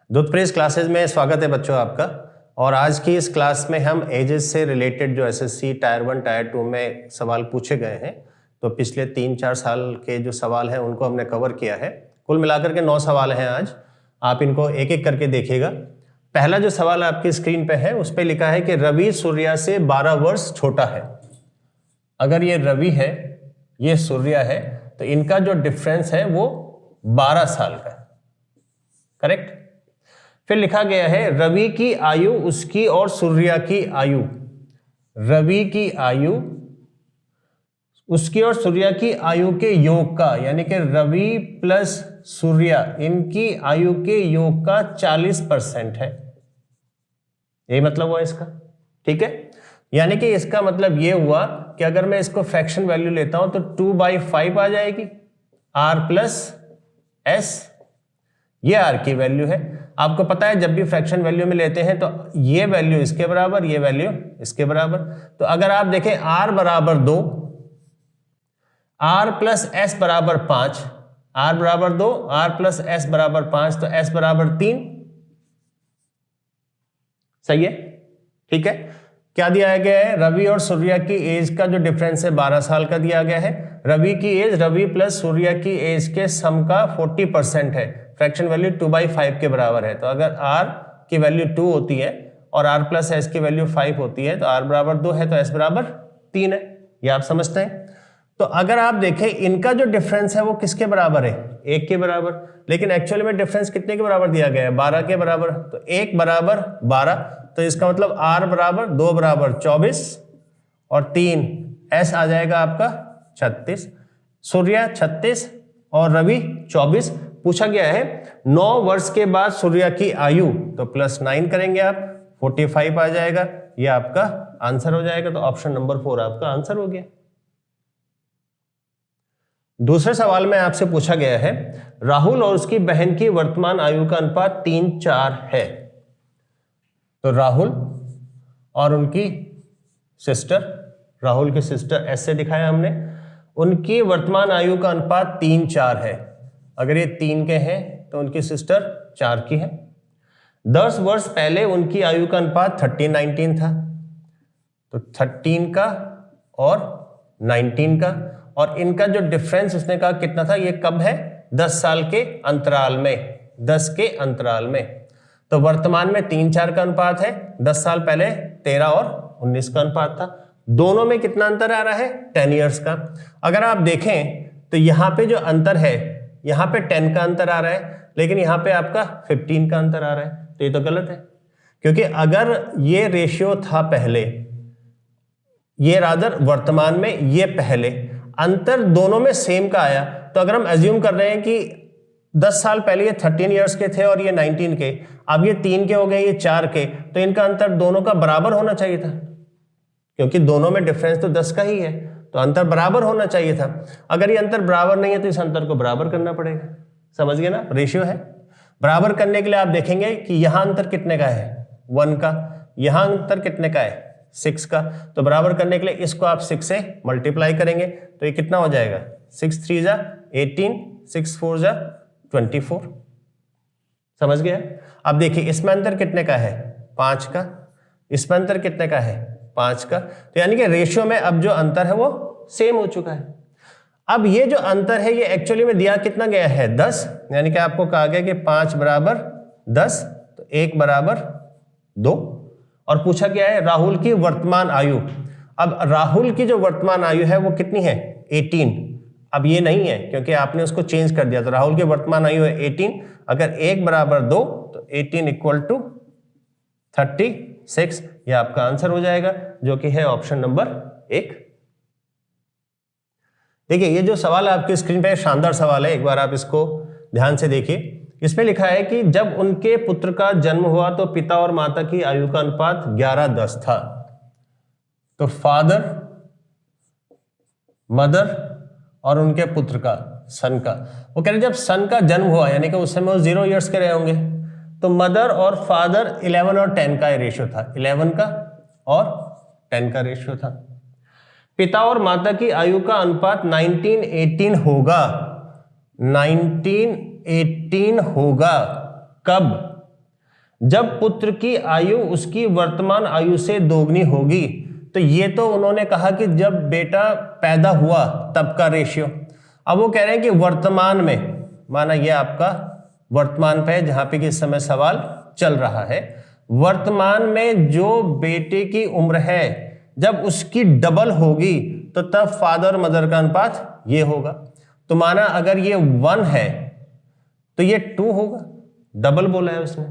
दुधप्रेस classes में स्वागत है बच्चों आपका। और आज की इस क्लास में हम एजेस से रिलेटेड जो एसएससी टायर 1 टायर 2 में सवाल पूछे गए हैं, तो पिछले 3-4 साल के जो सवाल हैं उनको हमने कवर किया है। कुल मिलाकर के 9 सवाल हैं आज। आप इनको एक एक करके देखिएगा। पहला जो सवाल आपकी स्क्रीन पे है उस पर लिखा है कि रवि सूर्या से 12 वर्ष छोटा है। अगर ये रवि है, ये सूर्या है, तो इनका जो डिफरेंस है वो 12 साल का है। करेक्ट। फिर लिखा गया है रवि की आयु उसकी और सूर्या की आयु, रवि की आयु उसकी और सूर्या की आयु के योग का, यानी कि रवि प्लस सूर्या इनकी आयु के योग का 40% है। यही मतलब हुआ इसका। ठीक है, यानी कि इसका मतलब ये हुआ कि अगर मैं इसको फ्रैक्शन वैल्यू लेता हूं तो 2/5 आ जाएगी, r प्लस s, ये r की वैल्यू है। आपको पता है जब भी फ्रैक्शन वैल्यू में लेते हैं तो ये वैल्यू इसके बराबर, ये वैल्यू इसके बराबर। तो अगर आप देखें r बराबर 2, r प्लस s बराबर 5, r बराबर 2, r प्लस s बराबर 5, तो s बराबर 3। सही है। ठीक है, क्या दिया गया है? रवि और सूर्या की एज का जो डिफरेंस है 12 साल का दिया गया है। रवि की एज रवि प्लस सूर्या की एज के सम का 40% है। फ्रैक्शन वैल्यू 2/5 के बराबर है। तो अगर r की वैल्यू 2 होती है और r प्लस s की वैल्यू 5 होती है, तो r बराबर 2 है तो s बराबर 3 है। ये आप समझते हैं। तो अगर आप देखें इनका जो डिफरेंस है वो किसके बराबर है? 1 के बराबर। लेकिन एक्चुअली में डिफरेंस कितने के बराबर दिया गया है? 12 के बराबर। तो 1 बराबर 12, तो इसका मतलब r बराबर 2 बराबर 24 और 3 s आ जाएगा आपका 36। सूर्या 36 और रवि 24। पूछा गया है 9 वर्ष के बाद सूर्या की आयु, तो +9 करेंगे आप, 45 आ जाएगा। ये आपका आंसर हो जाएगा। तो ऑप्शन नंबर 4 आपका आंसर हो गया। दूसरे सवाल में आपसे पूछा गया है राहुल और उसकी बहन की वर्तमान आयु का अनुपात 3:4 है। तो राहुल और उनकी सिस्टर, राहुल की सिस्टर ऐसे दिखाया हमने, उनकी वर्तमान आयु का अनुपात 3:4 है। अगर ये 3 के हैं तो उनकी सिस्टर 4 की है। 10 वर्ष पहले उनकी आयु का अनुपात 13:19 था। तो 13 का और 19 का, और इनका जो डिफरेंस उसने कहा कितना था? ये कब है? 10 साल के अंतराल में, 10 के अंतराल में। तो वर्तमान में 3:4 का अनुपात है, 10 साल पहले 13 और 19 का अनुपात था। दोनों में कितना अंतर आ रहा है? 10 ईयर्स का। अगर आप देखें तो यहां पे जो अंतर है, यहां पे 10 का अंतर आ रहा है, लेकिन यहां पे आपका 15 का अंतर आ रहा है। तो ये तो गलत है, क्योंकि अगर ये रेशियो था पहले, ये रादर वर्तमान में ये पहले, अंतर दोनों में सेम का आया, तो अगर हम एज्यूम कर रहे हैं कि 10 साल पहले ये 13 ईयर्स के थे और ये 19 के, अब ये 3 के हो गए, ये 4 के, तो इनका अंतर दोनों का बराबर होना चाहिए था, क्योंकि दोनों में डिफरेंस तो 10 का ही है, तो अंतर बराबर होना चाहिए था। अगर ये अंतर बराबर नहीं है तो इस अंतर को बराबर करना पड़ेगा। समझ गए ना? रेशियो है। बराबर करने के लिए आप देखेंगे कि यहां अंतर कितने का है? 1 का। यहां अंतर कितने का है? 6 का। तो बराबर करने के लिए इसको आप 6 से मल्टीप्लाई करेंगे, तो ये कितना हो जाएगा? 6 3 जा 18, 6 4 जा 24। समझ गया? अब देखिए इसमें अंतर कितने का है? 5 का। इसमें अंतर कितने का है? 5 का। तो यानी कि रेशियो में अब जो अंतर है वो सेम हो चुका है। अब ये जो अंतर है ये एक्चुअली में दिया कितना गया है? 10। यानी कि आपको कहा गया कि 5 बराबर 10, तो 1 बराबर 2। और पूछा गया है राहुल की वर्तमान आयु। अब राहुल की जो वर्तमान आयु है वो कितनी है? 18। अब ये नहीं है क्योंकि आपने उसको चेंज कर दिया, तो राहुल की वर्तमान आयु है 18। अगर 1 बराबर 2 तो 18 इक्वल टू 36। ये आपका आंसर हो जाएगा, जो कि है ऑप्शन नंबर 1। देखिए ये जो सवाल आपकी स्क्रीन पे शानदार सवाल है, एक बार आप इसको ध्यान से देखिए। इसमें लिखा है कि जब उनके पुत्र का जन्म हुआ तो पिता और माता की आयु का अनुपात 11:10 था। तो फादर, मदर और उनके पुत्र का, सन का, वो कह रहे जब सन का जन्म हुआ, यानी कि उस समय वो 0 ईयर्स के रहे होंगे, तो मदर और फादर 11 और 10 का रेशियो था, 11 का और 10 का रेशियो था। पिता और माता की आयु का अनुपात 19:18 होगा। 19:18 होगा कब? जब पुत्र की आयु उसकी वर्तमान आयु से दोगुनी होगी। तो ये तो उन्होंने कहा कि जब बेटा पैदा हुआ तब का रेशियो। अब वो कह रहे हैं कि वर्तमान में, माना ये आपका वर्तमान पे है जहां पे कि इस समय सवाल चल रहा है, वर्तमान में जो बेटे की उम्र है जब उसकी डबल होगी तो तब फादर और मदर का अनुपात ये होगा। तो माना अगर ये 1 है तो ये 2 होगा, डबल बोला है उसने।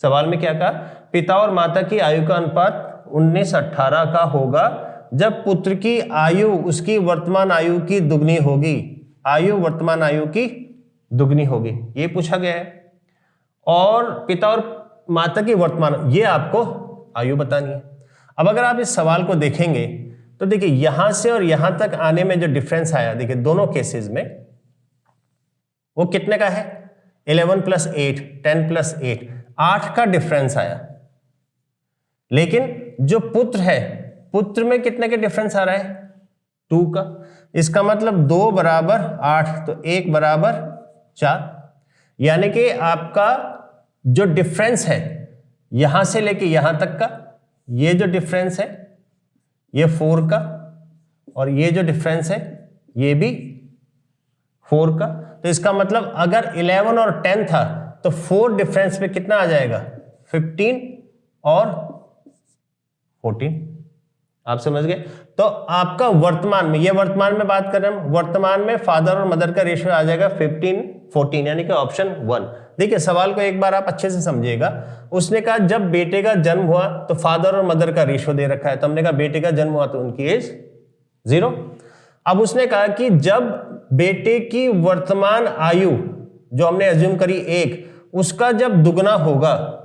सवाल में क्या कहा, पिता और माता की आयु का अनुपात 19:18 का होगा जब पुत्र की आयु उसकी वर्तमान आयु की दुगनी होगी। आयु वर्तमान आयु की दुगनी होगी, ये पूछा गया है। और पिता और माता की वर्तमान, ये आपको आयु बतानी है। अब अगर आप इस सवाल को देखेंगे तो देखिए यहां से और यहां तक आने में जो डिफरेंस आया, देखिए दोनों केसेस में वो कितने का है, 11 + 8, 10 + 8, 8 का डिफरेंस आया। लेकिन जो पुत्र है, पुत्र में कितने के डिफरेंस आ रहा है, 2 का। इसका मतलब 2 = 8 तो 1 = 4। यानी कि आपका जो डिफरेंस है यहां से लेके यहां तक का, ये जो डिफरेंस है ये 4 का, और ये जो डिफरेंस है ये भी 4 का। तो इसका मतलब अगर 11 और 10 था तो 4 डिफरेंस पे कितना आ जाएगा, 15 और 14। आप समझ गए। तो आपका वर्तमान में, ये वर्तमान में बात कर रहे हैं, वर्तमान में फादर और मदर का रेशियो आ जाएगा 15-14, यानी कि ऑप्शन 1। देखिए सवाल को एक बार आप अच्छे से समझिएगा। उसने कहा जब बेटे का जन्म हुआ तो फादर और मदर का रेशियो दे रखा है, तो हमने कहा बेटे का जन्म हुआ तो उनकी एज 0। अब उसने कहा कि जब बेटे की वर्तमान आयु जो हमने अज्यूम करी 1, उसका जब दुगना होगा,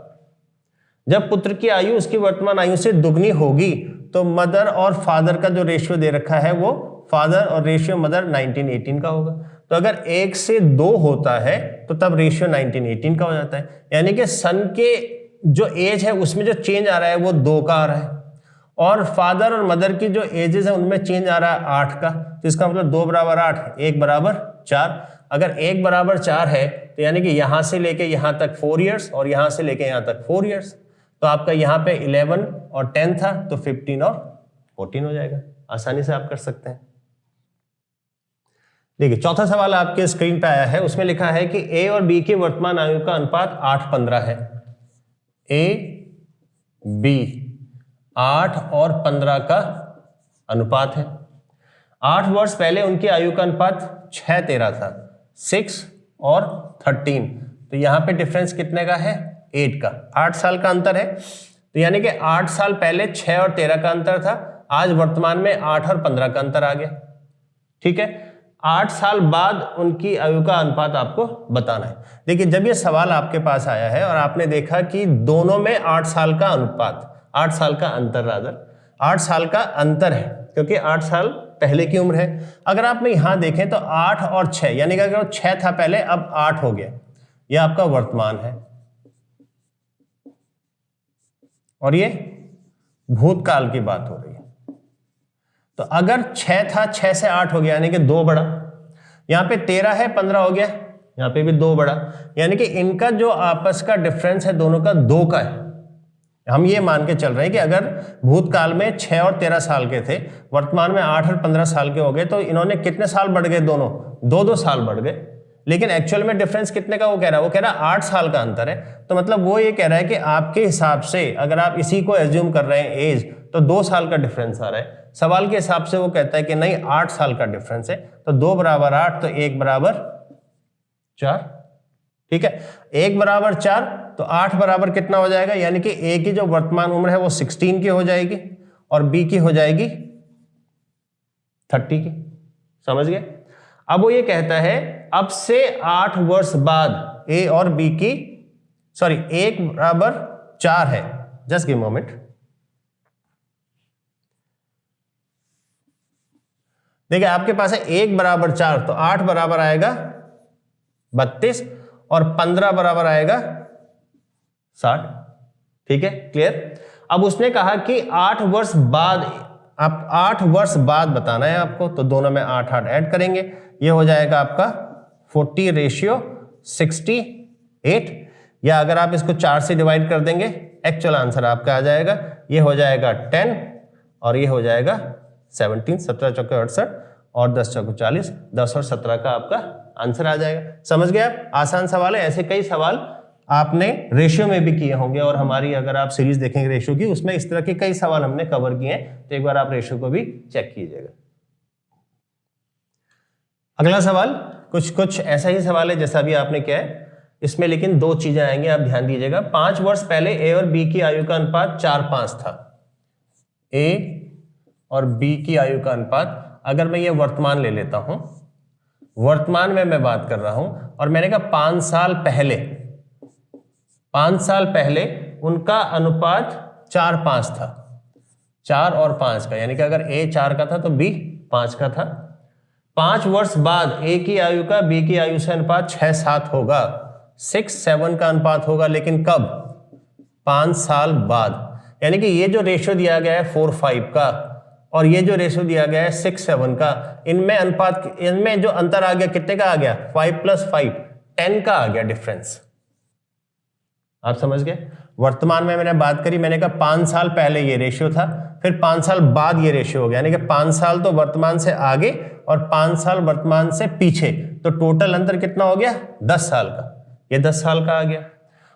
जब पुत्र की आयु उसकी वर्तमान आयु से दुगनी होगी तो मदर और फादर का जो रेशियो दे रखा है वो फादर और रेशियो मदर 19:18 का होगा। तो अगर 1 से 2 होता है तो तब रेशियो 19:18 का हो जाता है। यानी कि सन के जो एज है उसमें जो चेंज आ रहा है वो 2 का आ रहा है, और फादर और मदर की जो एजेस है उनमें चेंज आ रहा है 8 का। तो इसका मतलब 2 = 8, 1 = 4। अगर 1 = 4 है तो यानी कि यहां से लेके यहां तक 4 इयर्स और यहां से लेके यहां तक 4 इयर्स। तो आपका यहां पे 11 और 10 था तो 15 और 14 हो जाएगा। आसानी से आप कर सकते हैं। देखिए चौथा सवाल आपके स्क्रीन पे आया है, उसमें लिखा है कि ए और बी की वर्तमान आयु का अनुपात 8-15 है। ए बी 8 और 15 का अनुपात है। 8 वर्ष पहले उनकी आयु का अनुपात 6-13 था, 6 और 13। तो यहां पे डिफरेंस कितने का है, 8 का। 8 साल का अंतर है। तो यानी कि 8 साल पहले 6 और 13 का अंतर था, आज वर्तमान में 8 और 15 का अंतर आ गया। ठीक है, 8 साल बाद उनकी आयु का अनुपात आपको बताना है। देखिए जब ये सवाल आपके पास आया है और आपने देखा कि दोनों में 8 साल का अनुपात, 8 साल का अंतर, रादर 8 साल का अंतर है, क्योंकि 8 साल पहले की उम्र है। अगर आप में यहां देखें तो 8 और 6, यानी कि अगर 6 था पहले अब 8 हो गया, यह आपका वर्तमान है, और ये भूतकाल की बात हो रही है। तो अगर 6 था, 6 से 8 हो गया, यानी कि 2 बढ़ा। यहां पे 13 है, 15 हो गया, यहां पे भी 2 बढ़ा। यानी कि इनका जो आपस का डिफरेंस है दोनों का 2 का है। हम ये मान के चल रहे हैं कि अगर भूतकाल में 6 और 13 साल के थे, वर्तमान में 8 और 15 साल के हो गए, तो इन्होंने कितने साल बढ़ गए, दोनों 2-2 साल बढ़ गए। लेकिन एक्चुअल में डिफरेंस कितने का वो कह रहा है, वो कह रहा है 8 साल का अंतर है। तो मतलब वो ये कह रहा है कि आपके हिसाब से अगर आप इसी को एज्यूम कर रहे हैं एज, तो 2 साल का डिफरेंस आ रहा है। सवाल के हिसाब से वो कहता है कि नहीं 8 साल का डिफरेंस है। तो 2 = 8 तो 1 = 4। ठीक है, 1 = 4 तो 8 बराबर कितना हो जाएगा, यानी कि ए की जो वर्तमान उम्र है वो 16 की हो जाएगी और बी की हो जाएगी 30 की। समझ गए। अब वो ये कहता है अब से 8 वर्ष बाद ए और बी की, सॉरी 1 = 4 है, जस्ट गिव मोमेंट। देखिए आपके पास है 1 = 4, तो 8 बराबर आएगा 32 और 15 बराबर आएगा 60। ठीक है, क्लियर। अब उसने कहा कि 8 वर्ष बाद, आप 8 वर्ष बाद बताना है आपको, तो दोनों में 8-8 ऐड करेंगे, ये हो जाएगा आपका 40:68। या अगर आप इसको 4 से डिवाइड कर देंगे एक्चुअल आंसर आपका आ जाएगा, ये हो जाएगा 10 और ये हो जाएगा 17, 17 चौके 68 और 10 चौके 40, 10 और 17 का आपका आंसर आ जाएगा। समझ गए आप? आसान सवाल है। ऐसे कई सवाल आपने रेशियो में भी किए होंगे और हमारी अगर आप सीरीज देखेंगे रेशियो की, उसमें इस तरह के कई सवाल हमने कवर किए हैं, तो एक बार आप रेशियो को भी चेक कीजिएगा। अगला सवाल कुछ ऐसा ही सवाल है जैसा भी आपने किया है, इसमें लेकिन 2 चीजें आएंगी, आप ध्यान दीजिएगा। 5 वर्ष पहले ए और बी की आयु का अनुपात 4:5 था। ए और बी की आयु का अनुपात, अगर मैं ये वर्तमान ले लेता हूं, वर्तमान में मैं बात कर रहा हूं, और मैंने कहा 5 साल पहले उनका अनुपात 4:5 था, 4 और 5 का, यानी कि अगर ए 4 का था तो बी 5 का था। 5 वर्ष बाद ए की आयु का बी की आयु से अनुपात 6:7 होगा, 6:7 का अनुपात होगा, लेकिन कब? 5 साल बाद। यानी कि ये जो रेशियो दिया गया है 4:5 का और ये जो रेशियो दिया गया है 6:7 का, इनमें जो अंतर आ गया कितने का आ गया? 5 + 5 10 का आ गया डिफरेंस। आप समझ गए? वर्तमान में मैंने बात करी, मैंने कहा 5 साल पहले ये रेशियो था, फिर 5 साल बाद ये रेशियो हो गया, यानी कि 5 साल तो वर्तमान से आगे और 5 साल वर्तमान से पीछे, तो टोटल अंतर कितना हो गया? 10 साल का। ये 10 साल का आ गया।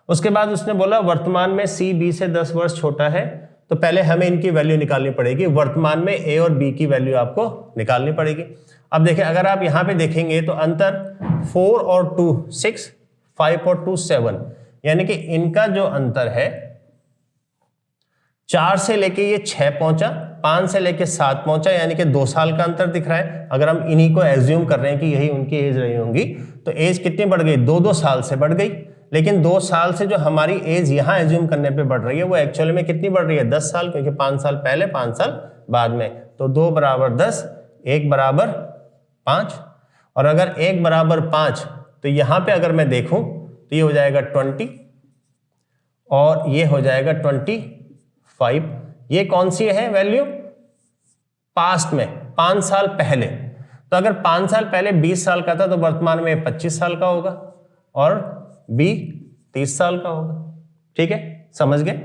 उसके बाद उसने बोला वर्तमान में सी बी से 10 वर्ष छोटा है, तो पहले हमें इनकी वैल्यू निकालनी पड़ेगी। वर्तमान में ए और बी की वैल्यू आपको निकालनी पड़ेगी। अब देखिए, अगर आप यहां पे देखेंगे तो अंतर 4 और 2 6, 5 और 2 7, यानी कि इनका जो अंतर है 4 से लेके ये 6 पहुंचा, 5 से लेके 7 पहुंचा, यानी कि 2 साल का अंतर दिख रहा है। अगर हम इन्हीं को एज्यूम कर रहे हैं कि यही उनकी एज रही होंगी, तो एज कितनी बढ़ गई? 2 साल से बढ़ गई। लेकिन 2 साल से जो हमारी एज यहां एज्यूम करने पे बढ़ रही है, वो एक्चुअली में कितनी बढ़ रही है? 10 साल, क्योंकि 5 साल पहले 5 साल बाद में। तो 2 = 10, 1 = 5, और अगर 1 = 5 तो यहां पे अगर मैं देखूं तो ये हो जाएगा 20 और ये हो जाएगा 25। ये कौन सी है वैल्यू? पास्ट में, 5 साल पहले। तो अगर 5 साल पहले 20 साल का था, तो वर्तमान में 25 साल का होगा और बी 30 साल का होगा। ठीक है, समझ गए?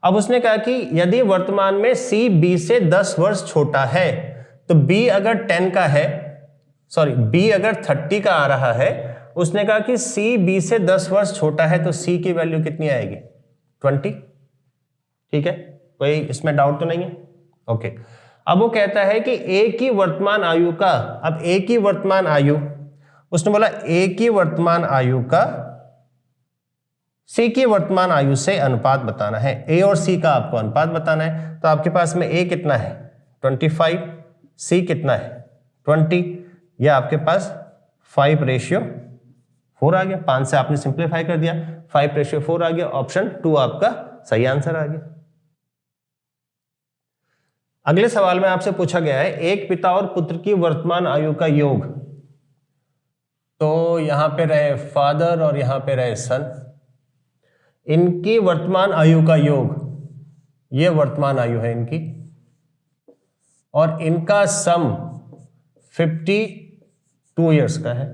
अब उसने कहा कि यदि वर्तमान में सी बी से 10 वर्ष छोटा है, तो बी अगर 10 का है, बी अगर 30 का आ रहा है, उसने कहा कि सी बी से 10 वर्ष छोटा है, तो सी की वैल्यू कितनी आएगी? 20। ठीक है, कोई इसमें डाउट तो नहीं है? ओके। अब वो कहता है कि ए की वर्तमान आयु का, अब ए की वर्तमान आयु, उसने बोला ए की वर्तमान आयु का सी की वर्तमान आयु से अनुपात बताना है। ए और सी का आपको अनुपात बताना है। तो आपके पास में ए कितना है? 25, सी कितना है? 20, या आपके पास 5:4 आ गया। 5 से आपने सिंप्लीफाई कर दिया, 5:4 आ गया। ऑप्शन 2 आपका सही आंसर आ गया। अगले सवाल में आपसे पूछा गया है एक पिता और पुत्र की वर्तमान आयु का योग। तो यहां पे रहे फादर और यहां पे रहे सन, इनकी वर्तमान आयु का योग, ये वर्तमान आयु है इनकी, और इनका सम 52 इयर्स का है।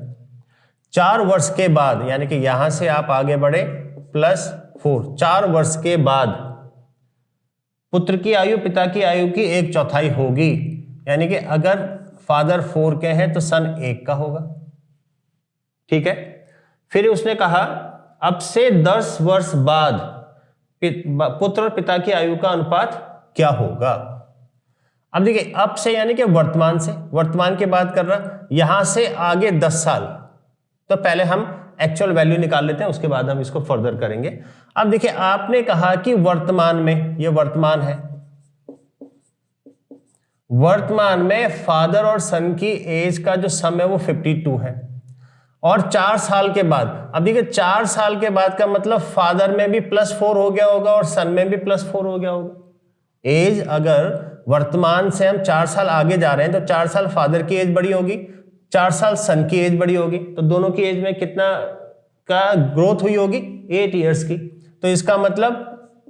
4 वर्ष के बाद, यानी कि यहां से आप आगे बढ़े +4, 4 वर्ष के बाद पुत्र की आयु पिता की आयु की 1/4 होगी। यानी कि अगर फादर 4 के हैं तो सन 1 का होगा। ठीक है, फिर उसने कहा अब से 10 वर्ष बाद पुत्र और पिता की आयु का अनुपात क्या होगा। अब देखिए, अब से यानी कि वर्तमान से, वर्तमान की बात कर रहा, यहां से आगे 10 साल। तो पहले हम एक्चुअल वैल्यू निकाल लेते हैं, उसके बाद हम इसको फर्दर करेंगे। अब देखिए, आपने कहा कि वर्तमान में, ये वर्तमान है, वर्तमान में फादर और सन की एज का जो सम है वो 52 है। और 4 साल के बाद, अब देखिए 4 साल के बाद का मतलब फादर में भी +4 हो गया होगा और सन में भी +4 हो गया होगा। एज अगर वर्तमान से हम 4 साल आगे जा रहे हैं तो 4 साल फादर की एज बड़ी होगी, 4 साल सन की एज बड़ी होगी, तो दोनों की एज में कितना का ग्रोथ हुई होगी? 8 इयर्स की। तो इसका मतलब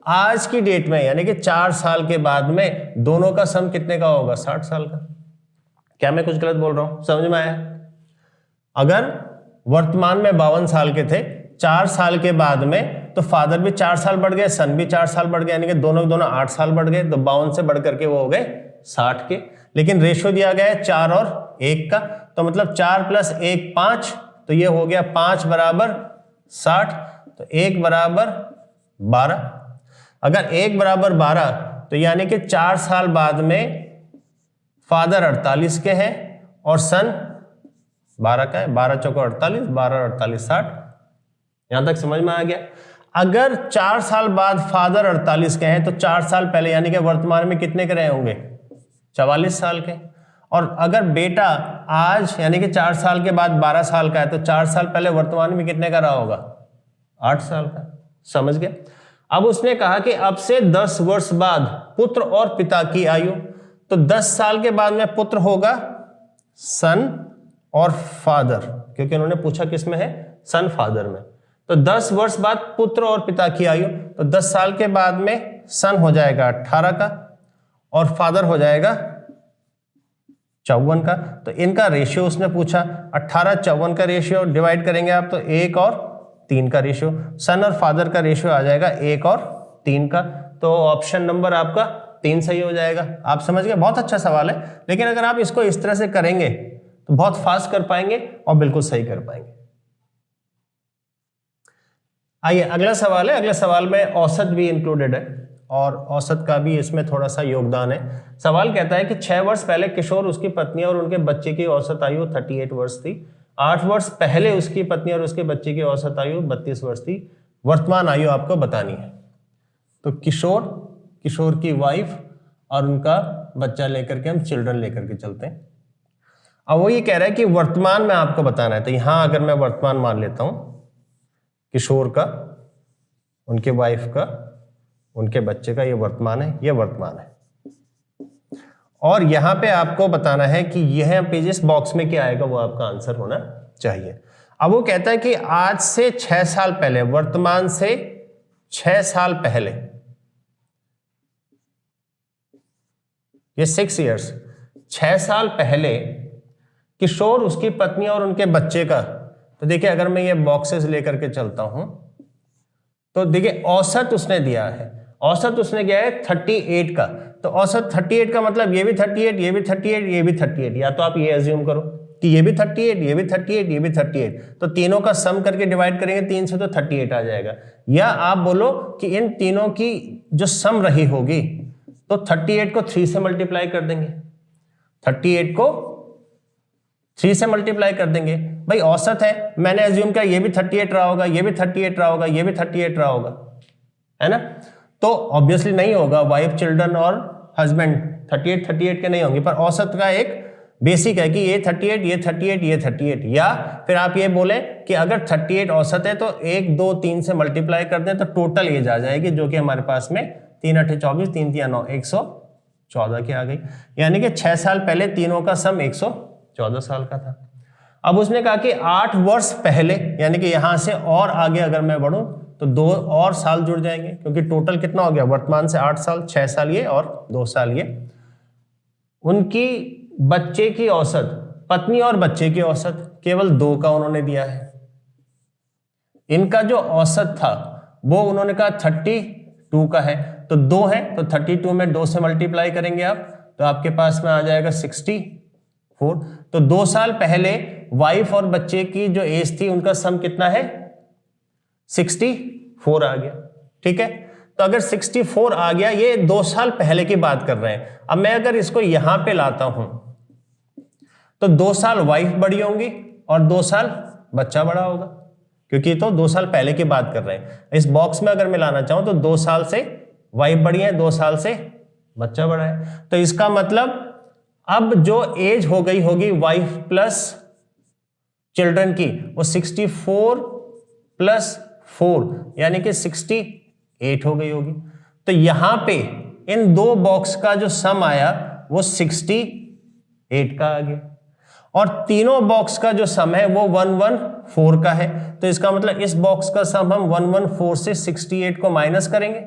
आज की डेट में, यानी कि 4 साल के बाद में दोनों का सम कितने का होगा? 60 साल का। क्या मैं कुछ गलत बोल रहा हूं? समझ में आया? अगर वर्तमान में 52 साल के थे, 4 साल के बाद में तो फादर भी 4 साल बढ़ गए, सन भी 4 साल बढ़ गए, यानी कि दोनों 8 साल बढ़ गए। तो 52 से बढ़ करके वो हो गए 60 के। लेकिन रेशियो दिया गया है 4 और 1 का, तो मतलब 4 + 1 5, तो ये हो गया 5 = 60, तो 1 = 12। अगर 1 = 12 तो यानी कि 4 साल बाद में फादर 48 के हैं और सन 12 का है। 12 चौको 48, 12 और 48 60। यहां तक समझ में आ गया। अगर 4 साल बाद फादर 48 के हैं तो 4 साल पहले यानी कि वर्तमान में कितने के रहे होंगे? 44 साल के। और अगर बेटा आज यानी कि 4 साल के बाद 12 साल का है तो 4 साल पहले वर्तमान में कितने का रहा होगा? 8 साल का। समझ गए? अब उसने कहा कि अब से 10 वर्ष बाद पुत्र और पिता की आयु, तो 10 साल के बाद में पुत्र होगा सन और फादर, क्योंकि उन्होंने पूछा किस में है? सन फादर में। तो 10 वर्ष बाद पुत्र और पिता की आयु, तो 10 साल के बाद में सन हो जाएगा 18 का और फादर हो जाएगा 54 का। तो इनका रेशियो उसने पूछा, 18 54 का रेशियो डिवाइड करेंगे आप तो 1 और 3 का रेशियो। सन और फादर का रेशियो आ जाएगा 1 और 3 का। तो ऑप्शन नंबर आपका 3 सही हो जाएगा। आप समझ गए? बहुत अच्छा सवाल है, लेकिन अगर आप इसको इस तरह से करेंगे तो बहुत फास्ट कर पाएंगे और बिल्कुल सही कर पाएंगे। आइए अगला सवाल है। अगले सवाल में औसत भी इंक्लूडेड है और औसत का भी इसमें थोड़ा सा योगदान है। सवाल कहता है कि 6 वर्ष पहले किशोर, उसकी पत्नी और उनके बच्चे की औसत आयु 38 वर्ष थी। 8 वर्ष पहले उसकी पत्नी और उसके बच्चे की औसत आयु 32 वर्ष थी। वर्तमान आयु आपको बतानी है। तो किशोर की वाइफ और उनका बच्चा लेकर के हम चिल्ड्रन लेकर के चलते हैं। अब वो ये कह रहा है कि वर्तमान में आपको बताना है। तो यहां अगर मैं वर्तमान मान लेता हूं, किशोर का, उनके वाइफ का, उनके बच्चे का, ये वर्तमान है, ये वर्तमान है। और यहां पे आपको बताना है कि यह पे जिस बॉक्स में क्या आएगा वो आपका आंसर होना चाहिए। अब वो कहता है कि आज से 6 साल पहले, वर्तमान से 6 साल पहले, ये 6 इयर्स, 6 साल पहले किशोर, उसकी पत्नी और उनके बच्चे का। तो देखिए अगर मैं ये बॉक्सेस लेकर के चलता हूं तो देखिए औसत उसने दिया है। औसत उसने दिया है 38 का। तो औसत 38 का मतलब ये भी 38, ये भी 38, ये भी 38। या तो आप ये अज्यूम करो कि ये भी 38, ये भी 38, ये भी 38, तो तीनों का सम करके डिवाइड करेंगे 3 से तो 38 आ जाएगा। या आप बोलो कि इन तीनों की जो सम रही होगी तो 38 को 3 से मल्टीप्लाई कर देंगे। 38 को 3 से मल्टीप्लाई कर देंगे। भाई औसत है, मैंने अज्यूम किया ये भी 38 रहा होगा, ये भी 38 रहा होगा, ये भी 38 रहा होगा, है ना। तो ऑब्वियसली नहीं होगा, वाइफ, चिल्ड्रन और हस्बैंड 38 के नहीं होंगे, पर औसत का एक बेसिक है कि ये 38, ये 38, ये 38। या फिर आप ये बोले कि अगर 38 औसत है तो 1 2 3 से मल्टीप्लाई कर दें तो टोटल एज आ जाएगी, जो कि हमारे पास में 3 8 24, 3 3 9 114 की आ गई। यानी कि 6 साल पहले तीनों का सम 114 साल का था। अब उसने कहा कि 8 वर्ष पहले, यानी कि यहां से और आगे अगर मैं बढ़ूं तो 2 और साल जुड़ जाएंगे, क्योंकि टोटल कितना हो गया? वर्तमान से 8 साल, 6 साल ये और 2 साल ये। उनकी बच्चे की औसत, पत्नी और बच्चे की औसत केवल 2 का उन्होंने दिया है। इनका जो औसत था वो उन्होंने कहा 32 का है, तो 2 है तो 32 में 2 से मल्टीप्लाई करेंगे आप तो आपके पास में आ जाएगा 64। तो 2 साल पहले वाइफ और बच्चे की जो एज थी उनका सम कितना है? 64 आ गया। ठीक है, तो अगर 64 आ गया, ये 2 साल पहले की बात कर रहे हैं। अब मैं अगर इसको यहां पे लाता हूं तो 2 साल वाइफ बड़ी होंगी और 2 साल बच्चा बड़ा होगा, क्योंकि तो 2 साल पहले की बात कर रहे हैं। इस बॉक्स में अगर मैं लाना चाहूं तो 2 साल से वाइफ बड़ी है, 2 साल से बच्चा बड़ा है। तो इसका मतलब अब जो एज हो गई होगी वाइफ प्लस चिल्ड्रन की, वो 64 + 4 यानी कि 68 हो गई होगी। तो यहां पे इन 2 बॉक्स का जो सम आया वो 68 का आ गया, और तीनों बॉक्स का जो सम है वो 114 का है। तो इसका मतलब इस बॉक्स का सम हम 114 से 68 को माइनस करेंगे।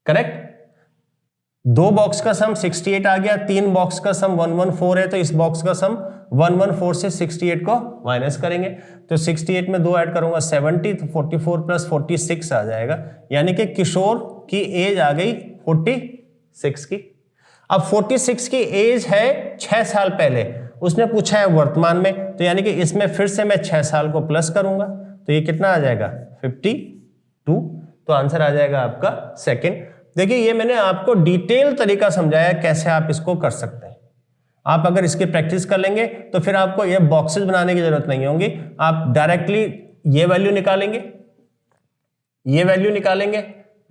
करेक्ट? 2 बॉक्स का सम 68 आ गया, 3 बॉक्स का सम 114 है, तो इस बॉक्स का सम 114 से 68 को माइनस करेंगे तो 68 में 2 ऐड करूंगा 70, तो 44 प्लस 46 आ जाएगा, यानी कि किशोर की एज आ गई 46 की। अब 46 की एज है 6 साल पहले, उसने पूछा है वर्तमान में, तो यानी कि इसमें फिर से मैं 6 साल को प्लस करूंगा तो ये कितना आ जाएगा 52, तो आंसर आ जाएगा आपका सेकंड। देखिए ये मैंने आपको डिटेल तरीका समझाया कैसे आप इसको कर सकते हैं। आप अगर इसकी प्रैक्टिस कर लेंगे तो फिर आपको ये बॉक्सेस बनाने की जरूरत नहीं होगी, आप डायरेक्टली ये वैल्यू निकालेंगे, ये वैल्यू निकालेंगे,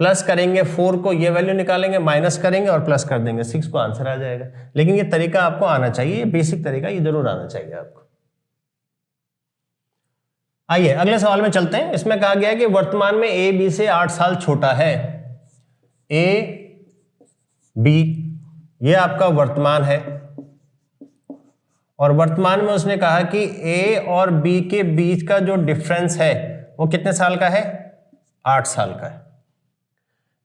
प्लस करेंगे 4 को, ये वैल्यू निकालेंगे, माइनस करेंगे और प्लस कर देंगे 6 को, आंसर आ जाएगा। लेकिन ये तरीका आपको आना चाहिए, ये बेसिक तरीका ये जरूर आना चाहिए आपको। आइए अगले सवाल में चलते हैं। इसमें कहा गया है कि वर्तमान में ए बी से 8 साल छोटा है। ए बी ये आपका वर्तमान है और वर्तमान में उसने कहा कि ए और बी के बीच का जो डिफरेंस है वो कितने साल का है 8 साल का है।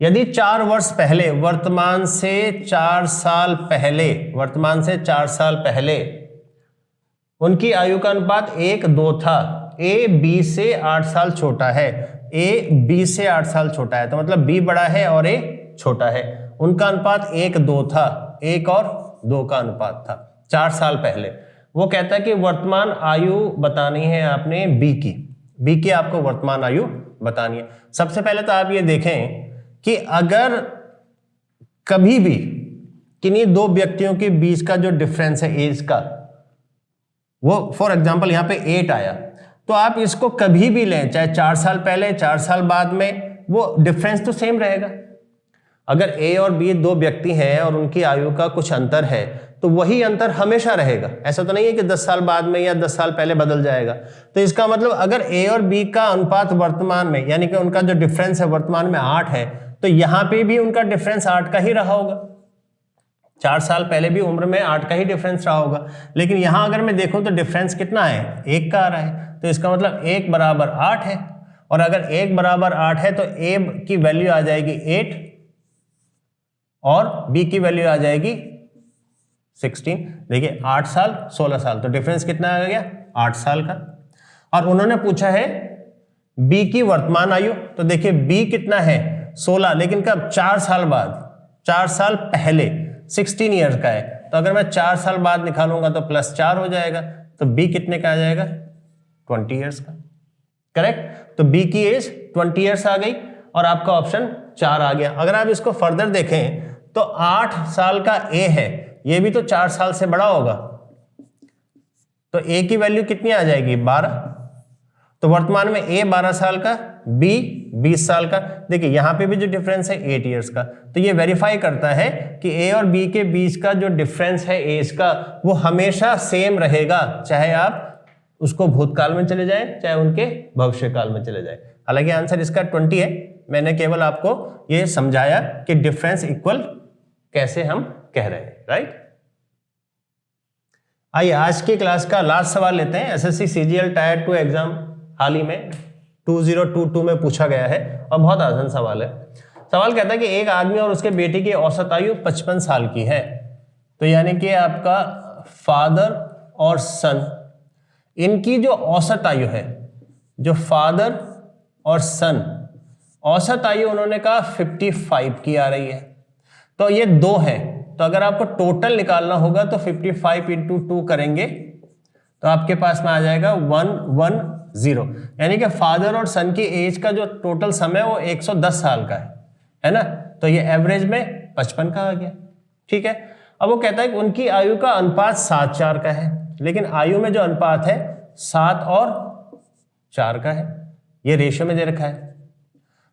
यदि 4 वर्ष पहले वर्तमान से 4 साल पहले उनकी आयु का अनुपात 1:2 था, ए बी से 8 साल छोटा है, ए बी से 8 साल छोटा है, तो मतलब बी बड़ा है और ए छोटा है, उनका अनुपात 1:2 था, 1 और 2 का अनुपात था 4 साल पहले। वो कहता है कि वर्तमान आयु बतानी है आपने बी की आपको वर्तमान आयु बतानी है। सबसे पहले तो आप ये देखें कि अगर कभी भी किन्हीं 2 व्यक्तियों के बीच का जो डिफरेंस है एज का, वो फॉर एग्जांपल यहां पे 8 आया, तो आप इसको कभी भी लें, चाहे 4 साल पहले 4 साल बाद में, वो डिफरेंस तो सेम रहेगा। अगर ए और बी 2 व्यक्ति हैं और उनकी आयु का कुछ अंतर है तो वही अंतर हमेशा रहेगा, ऐसा तो नहीं है कि 10 साल बाद में या 10 साल पहले बदल जाएगा। तो इसका मतलब अगर ए और बी का अनुपात वर्तमान में, यानी कि उनका जो डिफरेंस है वर्तमान में 8 है, तो यहां पे भी उनका डिफरेंस 8 का ही रहा होगा। 4 साल पहले भी उम्र में 8 का ही डिफरेंस रहा होगा, लेकिन यहां अगर मैं देखूं तो डिफरेंस कितना है 1 का आ रहा है, तो इसका मतलब 1 बराबर 8 है, और अगर 1 बराबर 8 है तो ए की वैल्यू आ जाएगी 8 और बी की वैल्यू आ जाएगी 16। देखिए 8 साल 16 साल, तो डिफरेंस कितना आ गया 8 साल का। और उन्होंने पूछा है बी की वर्तमान आयु, तो देखिए बी कितना है 16, लेकिन कब 4 साल बाद, 4 साल पहले 16 ईयर्स का है, तो अगर मैं 4 साल बाद निकालूंगा तो +4 हो जाएगा, तो बी कितने का आ जाएगा 20 ईयर्स का। करेक्ट, तो बी की एज 20 ईयर्स आ गई और आपका ऑप्शन 4 आ गया। अगर आप इसको फर्दर देखें तो 8 साल का ए है, ये भी तो 4 साल से बड़ा होगा, तो ए की वैल्यू कितनी आ जाएगी 12, तो वर्तमान में ए 12 साल का, बी 20 साल का। देखिए यहां पे भी जो डिफरेंस है 8 ईयर्स का, तो ये वेरीफाई करता है कि ए और बी के बीच का जो डिफरेंस है एज का वो हमेशा सेम रहेगा, चाहे आप उसको भूतकाल में चले जाएं चाहे उनके भविष्यकाल में चले जाएं। हालांकि आंसर इसका 20 है, मैंने केवल आपको ये समझाया कि डिफरेंस इक्वल कैसे हम कह रहे हैं, राइट। आइए आज की क्लास का लास्ट सवाल लेते हैं। एसएससी सीजीएल टायर 2 एग्जाम हाल ही में 2022 में पूछा गया है और बहुत आसान सवाल है। सवाल कहता है कि एक आदमी और उसके बेटे की औसत आयु 55 साल की है, तो यानी कि आपका फादर और सन, इनकी जो औसत आयु है, जो फादर और सन औसत आयु उन्होंने कहा 55 की आ रही है, तो ये 2 है, तो अगर आपको टोटल निकालना होगा तो 55 × 2 करेंगे तो आपके पास में आ जाएगा 110, यानी कि फादर और सन की एज का जो टोटल समय वो 110 साल का है ना, तो ये एवरेज में 55 का आ गया। ठीक है, अब वो कहता है कि उनकी आयु का अनुपात 7:4 का है, लेकिन आयु में जो अनुपात है 7 और 4 का है, ये रेशियो में दे रखा है,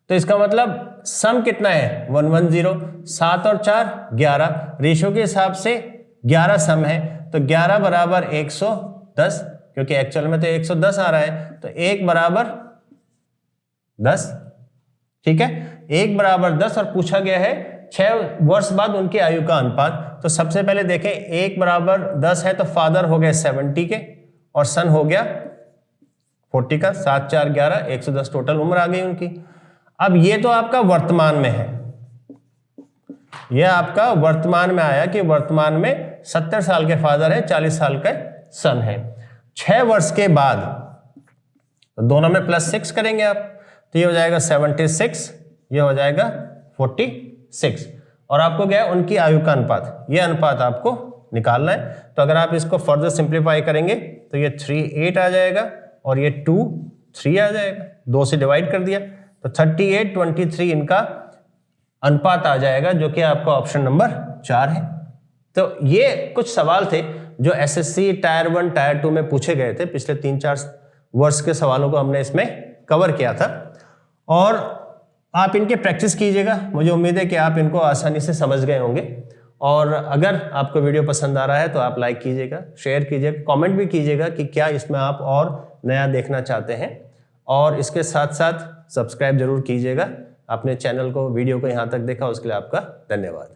तो इसका मतलब सम कितना है 110, 7 और 4 11, रेशियो के हिसाब से 11 सम है, तो 11 बराबर 110, क्योंकि एक्चुअल में तो 110 आ रहा है, तो 1 बराबर 10। ठीक है, 1 बराबर 10, और पूछा गया है 6 वर्ष बाद उनकी आयु का अनुपात। तो सबसे पहले देखें 1 बराबर 10 है, तो फादर हो गए 70 के और सन हो गया 40 का, 7 4 11, 110 टोटल उम्र आ गई उनकी। अब ये तो आपका वर्तमान में है, यह आपका वर्तमान में आया कि वर्तमान में 70 साल के फादर है, 40 साल के सन है। 6 वर्ष के बाद तो दोनों में +6 करेंगे आप, तो ये हो जाएगा 76, ये हो जाएगा 46, और आपको क्या है उनकी आयु का अनुपात, ये अनुपात आपको निकालना है। तो अगर आप इसको फर्दर सिंप्लीफाई करेंगे तो ये 3 8 आ जाएगा और ये 2 3 आ जाएगा, 2 से डिवाइड कर दिया तो 38 23 इनका अनुपात आ जाएगा, जो कि आपका ऑप्शन नंबर 4 है। तो ये कुछ सवाल थे जो एसएससी टायर 1 टायर 2 में पूछे गए थे। पिछले 3-4 वर्ष के सवालों को हमने इसमें कवर किया था, और आप इनके प्रैक्टिस कीजिएगा। मुझे उम्मीद है कि आप इनको आसानी से समझ गए होंगे। और अगर आपको वीडियो पसंद आ रहा है तो आप लाइक कीजिएगा, शेयर कीजिएगा, कमेंट भी कीजिएगा कि क्या इसमें आप और नया देखना चाहते हैं, और इसके साथ साथ सब्सक्राइब जरूर कीजिएगा। आपने चैनल को, वीडियो को यहाँ तक देखा उसके लिए आपका धन्यवाद।